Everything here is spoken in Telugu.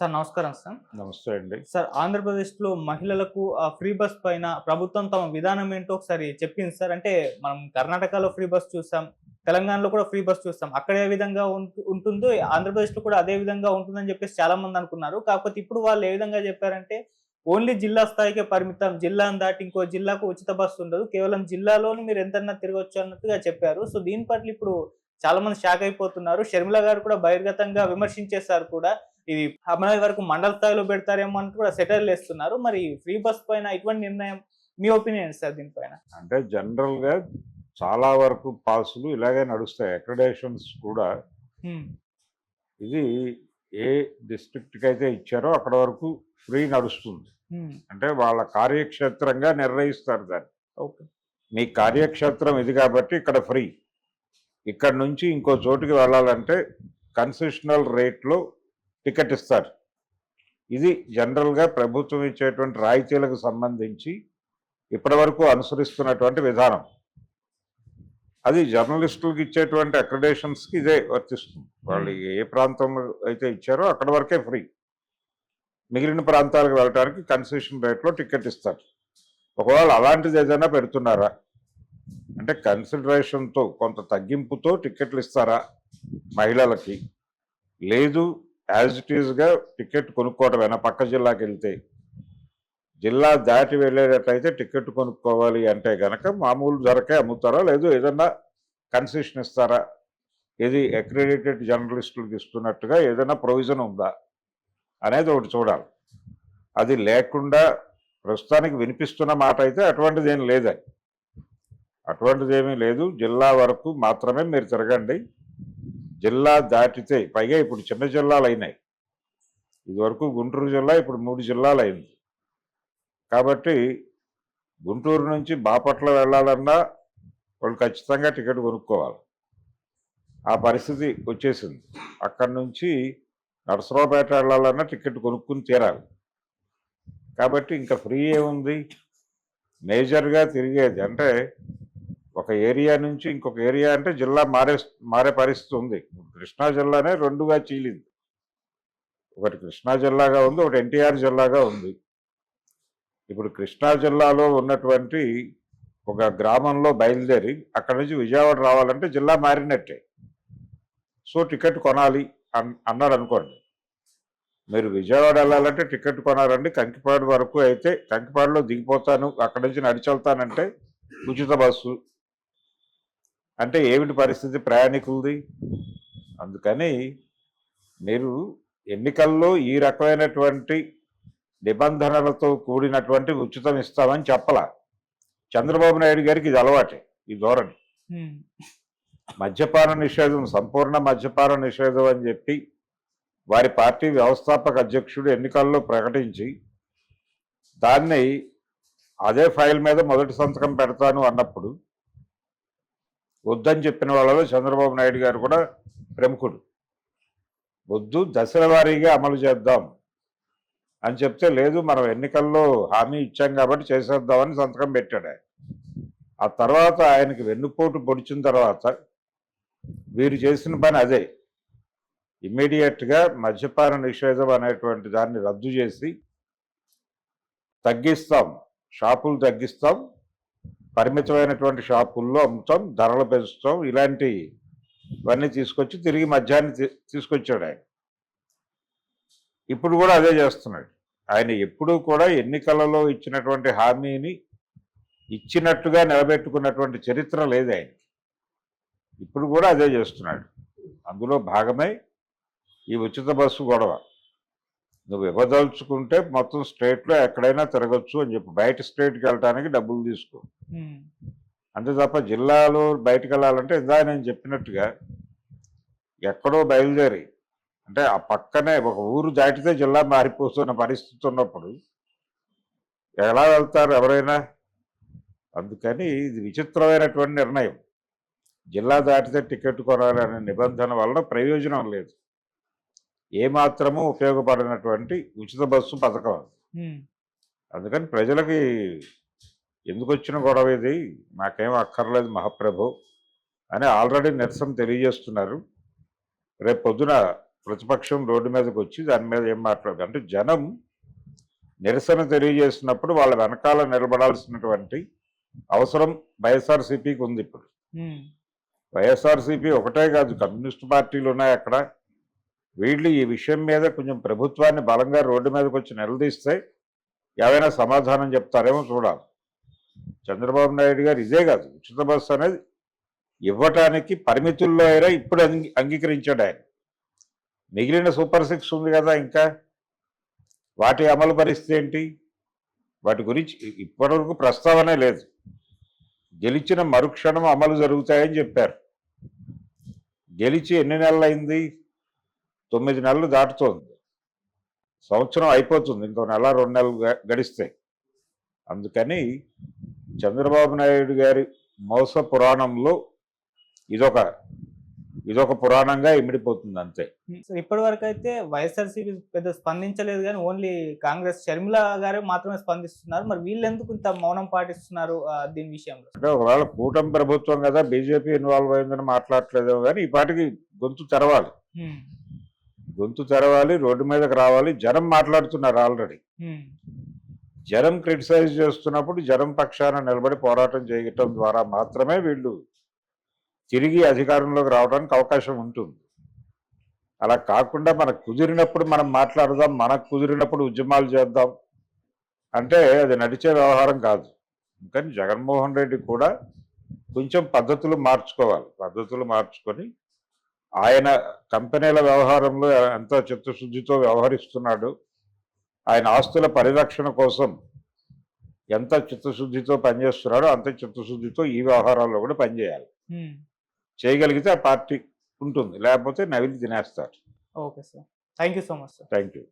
సార్ నమస్కారం సార్. నమస్తే అండి. సార్ ఆంధ్రప్రదేశ్‌లో మహిళలకు ఫ్రీ బస్ పైన ప్రభుత్వం తమ విధానం ఏంటో ఒకసారి చెప్పింది సార్. అంటే మనం కర్ణాటకలో ఫ్రీ బస్ చూసాం. తెలంగాణలో కూడా ఫ్రీ బస్ చూస్తాం. అక్కడ ఏ విధంగా ఉంటుందో ఆంధ్రప్రదేశ్‌లో కూడా అదే విధంగా ఉంటుందని చెప్పేసి చాలా మంది అనుకున్నారు. కాకపోతే ఇప్పుడు వాళ్ళు ఏ విధంగా చెప్పారంటే ఓన్లీ జిల్లా స్థాయికే పరిమితం. జిల్లాను దాటి ఇంకో జిల్లాకు ఉచిత బస్సు ఉండదు. కేవలం జిల్లాలోని మీరు ఎంతన్నా తిరగొచ్చు అన్నట్టుగా చెప్పారు. సో దీని పట్ల ఇప్పుడు చాలా మంది షాక్ అయిపోతున్నారు. షర్మిల గారు కూడా బహిర్గతంగా విమర్శించేసారు కూడా. ఇది అమరావతి వరకు మండల స్థాయిలో పెడతారేమో అని కూడా సెటైర్‌లేస్తున్నారు. మరి ఫ్రీ బస్ పైన ఇటువంటి నిర్ణయం మీ ఒపీనియన్ ఏంటి సార్ దీనిపైన? అంటే జనరల్‌గా చాలా వరకు పాసులు ఇలాగే నడుస్తాయి. అక్రిడేషన్స్ కూడా హ్మ్. ఇది ఏ డిస్ట్రిక్ట్‌కైతే ఇచ్చారో అక్కడ వరకు ఫ్రీ నడుస్తుంది. హ్మ్. అంటే వాళ్ళ కార్యక్షేత్రంగా నిర్ణయిస్తారు దాన్ని. ఓకే. మీ కార్యక్షేత్రం ఇది కాబట్టి ఇక్కడ ఫ్రీ. ఇక్కడి నుంచి ఇంకో చోటుకి వెళ్ళాలంటే కన్సెషనల్ రేట్‌లో టికెట్ ఇస్తారు. ఇది జనరల్‌గా ప్రభుత్వం ఇచ్చేటువంటి రాయితీలకు సంబంధించి ఇప్పటివరకు అనుసరిస్తున్నటువంటి విధానం. అది జర్నలిస్టులకు ఇచ్చేటువంటి అక్రిడేషన్స్‌కి ఇదే వర్తిస్తుంది. వాళ్ళు ఏ ప్రాంతంలో అయితే ఇచ్చారో అక్కడ వరకే ఫ్రీ. మిగిలిన ప్రాంతాలకు వెళ్ళడానికి కన్సెషన్ రేట్‌లో టికెట్ ఇస్తారు. ఒకవేళ అలాంటిది ఏదైనా పెడుతున్నారా? అంటే కన్సిడరేషన్‌తో కొంత తగ్గింపుతో టికెట్లు ఇస్తారా మహిళలకి? లేదు యాజ్ ఇట్ ఈస్‌గా టికెట్ కొనుక్కోవడమేనా పక్క జిల్లాకెళ్తే? జిల్లా దాటి వెళ్ళేటట్లయితే టికెట్ కొనుక్కోవాలి అంటే గనక మామూలు ధరకే అమ్ముతారా? లేదు ఏదన్నా కన్సెషన్ ఇస్తారా? ఏది అక్రిడిటెడ్ జర్నలిస్టులకు ఇస్తున్నట్టుగా ఏదైనా ప్రొవిజన్ ఉందా? అనేది ఒకటి చూడాలి. అది లేకుండా ప్రస్తుతానికి వినిపిస్తున్న మాట అయితే అటువంటిదేం లేదని. అటువంటిదేమీ లేదు. జిల్లా వరకు మాత్రమే మీరు తిరగండి. జిల్లా దాటితే పైగా ఇప్పుడు చిన్న జిల్లాలయినాయి. ఇదివరకు గుంటూరు జిల్లా ఇప్పుడు 3 జిల్లాలయింది. కాబట్టి గుంటూరు నుంచి బాపట్ల వెళ్ళాలన్నా వాళ్ళు ఖచ్చితంగా టికెట్ కొనుక్కోవాలి. ఆ పరిస్థితి వచ్చేసింది. అక్కడి నుంచి నరసరావుపేట వెళ్ళాలన్నా టికెట్ కొనుక్కుని తీరాలి. కాబట్టి ఇంకా ఫ్రీ ఏముంది? మేజర్‌గా తిరిగేది అంటే ఒక ఏరియా నుంచి ఇంకొక ఏరియా అంటే జిల్లా మారే పరిస్థితి ఉంది. కృష్ణా జిల్లానే 2గా చీలింది. ఒకటి కృష్ణా జిల్లాగా ఉంది. ఒకటి ఎన్టీఆర్ జిల్లాగా ఉంది. ఇప్పుడు కృష్ణా జిల్లాలో ఉన్నటువంటి ఒక గ్రామంలో బయలుదేరి అక్కడి నుంచి విజయవాడ రావాలంటే జిల్లా మారినట్టే. సో టికెట్ కొనాలి అన్నాడు అనుకోండి. మీరు విజయవాడ వెళ్ళాలంటే టికెట్ కొనాలండి. కంకిపాడు వరకు అయితే కంకిపాడులో దిగిపోతాను, అక్కడి నుంచి నడిచి వెళ్తానంటే ఉచిత బస్సు. అంటే ఏమిటి పరిస్థితి ప్రయాణికులది? అందుకని మీరు ఎన్నికల్లో ఈ రకమైనటువంటి నిబంధనలతో కూడినటువంటి ఉచితం ఇస్తామని చెప్పలా. చంద్రబాబు నాయుడు గారికి ఇది అలవాటే, ఈ ధోరణి. మద్యపాన నిషేధం, సంపూర్ణ మద్యపాన నిషేధం అని చెప్పి వారి పార్టీ వ్యవస్థాపక అధ్యక్షుడు ఎన్నికల్లో ప్రకటించి దాన్ని అదే ఫైల్ మీద మొదటి సంతకం పెడతాను అన్నప్పుడు వద్దని చెప్పిన వాళ్ళలో చంద్రబాబు నాయుడు గారు కూడా ప్రముఖుడు. వద్దు, దశల వారీగా అమలు చేద్దాం అని చెప్తే లేదు మనం ఎన్నికల్లో హామీ ఇచ్చాం కాబట్టి చేసేద్దామని సంతకం పెట్టాడు ఆయన. ఆ తర్వాత ఆయనకి వెన్నుపోటు పొడిచిన తర్వాత వీరు చేసిన పని అదే. ఇమ్మీడియట్గా మద్యపాన నిషేధం అనేటువంటి దాన్ని రద్దు చేసి తగ్గిస్తాం, షాపులు తగ్గిస్తాం, పరిమితమైనటువంటి షాపుల్లో అమ్ముతాం, ధరలు పెంచుతాం, ఇలాంటివన్నీ తీసుకొచ్చి తిరిగి మద్యాన్ని తీసుకొచ్చాడు ఆయన. ఇప్పుడు కూడా అదే చేస్తున్నాడు ఆయన. ఎప్పుడూ కూడా ఎన్నికలలో ఇచ్చినటువంటి హామీని ఇచ్చినట్టుగా నిలబెట్టుకున్నటువంటి చరిత్ర లేదు ఆయనకి. ఇప్పుడు కూడా అదే చేస్తున్నాడు. అందులో భాగమే ఈ ఉచిత బస్సు గొడవ. నువ్వు ఇవ్వదలుచుకుంటే మొత్తం స్టేట్లో ఎక్కడైనా తిరగచ్చు అని చెప్పి బయట స్టేట్కి వెళ్ళడానికి డబ్బులు తీసుకో. అంతే తప్ప జిల్లాలో బయటకు వెళ్ళాలంటే ఇందాక నేను చెప్పినట్టుగా ఎక్కడో బయలుదేరి అంటే ఆ పక్కనే ఒక ఊరు దాటితే జిల్లా మారిపోతున్న పరిస్థితి ఉన్నప్పుడు ఎలా వెళ్తారు ఎవరైనా? అందుకని ఇది విచిత్రమైనటువంటి నిర్ణయం. జిల్లా దాటితే టికెట్ కొనాలనే నిబంధన వలన ప్రయోజనం లేదు. ఏమాత్రము ఉపయోగపడినటువంటి ఉచిత బస్సు పథకం. అందుకని ప్రజలకి ఎందుకు వచ్చిన గొడవ ఇది, మాకేం అక్కర్లేదు మహాప్రభు అని ఆల్రెడీ నిరసన తెలియజేస్తున్నారు. రేపు పొద్దున ప్రతిపక్షం రోడ్డు మీదకి వచ్చి దాని మీద ఏం మాట్లాడదు అంటే జనం నిరసన తెలియజేసినప్పుడు వాళ్ళ వెనకాల నిలబడాల్సినటువంటి అవసరం వైఎస్ఆర్సీపీకి ఉంది ఇప్పుడు. వైఎస్ఆర్సీపీ ఒకటే కాదు, కమ్యూనిస్ట్ పార్టీలు ఉన్నాయి అక్కడ. వీళ్ళు ఈ విషయం మీద కొంచెం ప్రభుత్వాన్ని బలంగా రోడ్డు మీదకి వచ్చి నిలదీస్తే ఏవైనా సమాధానం చెప్తారేమో చూడాలి. చంద్రబాబు నాయుడు గారు ఇదే కాదు, ఉచిత బస్సు అనేది ఇవ్వటానికి పరిమితుల్లో అయినా ఇప్పుడు అంగీకరించాడు ఆయన. మిగిలిన సూపర్ 6 ఉంది కదా, ఇంకా వాటి అమలు పరిస్థితి ఏంటి? వాటి గురించి ఇప్పటివరకు ప్రస్తావనే లేదు. గెలిచిన మరుక్షణం అమలు జరుగుతాయని చెప్పారు. గెలిచి ఎన్ని నెలలు అయింది? 9 నెలలు దాటుతోంది. సంవత్సరం అయిపోతుంది, ఇంకో నెల 2 నెలలు గడిస్తే. అందుకని చంద్రబాబు నాయుడు గారి మోస పురాణంలో ఇదొక పురాణంగా ఇమిడిపోతుంది అంతే. ఇప్పటి వరకు అయితే వైఎస్ఆర్సీపీ పెద్ద స్పందించలేదు, కానీ ఓన్లీ కాంగ్రెస్ షర్మిల గారే మాత్రమే స్పందిస్తున్నారు. మరి వీళ్ళు ఎందుకు ఇంత మౌనం పాటిస్తున్నారు దీని విషయంలో? అంటే ఒకవేళ కూటమి ప్రభుత్వం కదా, బీజేపీ ఇన్వాల్వ్ అయిందని మాట్లాడలేదేమో, కానీ ఈ పాటికి గొంతు తెరవాలి. గొంతు తెరవాలి, రోడ్డు మీదకి రావాలి. జనం మాట్లాడుతున్నారు ఆల్రెడీ. జనం క్రిటిసైజ్ చేస్తున్నప్పుడు జనం పక్షాన నిలబడి పోరాటం చేయటం ద్వారా మాత్రమే వీళ్ళు తిరిగి అధికారంలోకి రావడానికి అవకాశం ఉంటుంది. అలా కాకుండా మనకు కుదిరినప్పుడు మనం మాట్లాడదాం, మనకు కుదిరినప్పుడు ఉద్యమాలు చేద్దాం అంటే అది నడిచే వ్యవహారం కాదు. కానీ జగన్మోహన్ రెడ్డి కూడా కొంచెం పద్ధతులు మార్చుకోవాలి. పద్ధతులు మార్చుకొని ఆయన కంపెనీల వ్యవహారంలో ఎంత చిత్తశుద్ధితో వ్యవహరిస్తున్నాడు, ఆయన ఆస్తుల పరిరక్షణ కోసం ఎంత చిత్తశుద్ధితో పనిచేస్తున్నాడో అంత చిత్తశుద్ధితో ఈ వ్యవహారాల్లో కూడా పనిచేయాలి. చేయగలిగితే ఆ పార్టీ ఉంటుంది, లేకపోతే నవిలి తినేస్తారు. Okay sir, thank you so much sir. Thank you.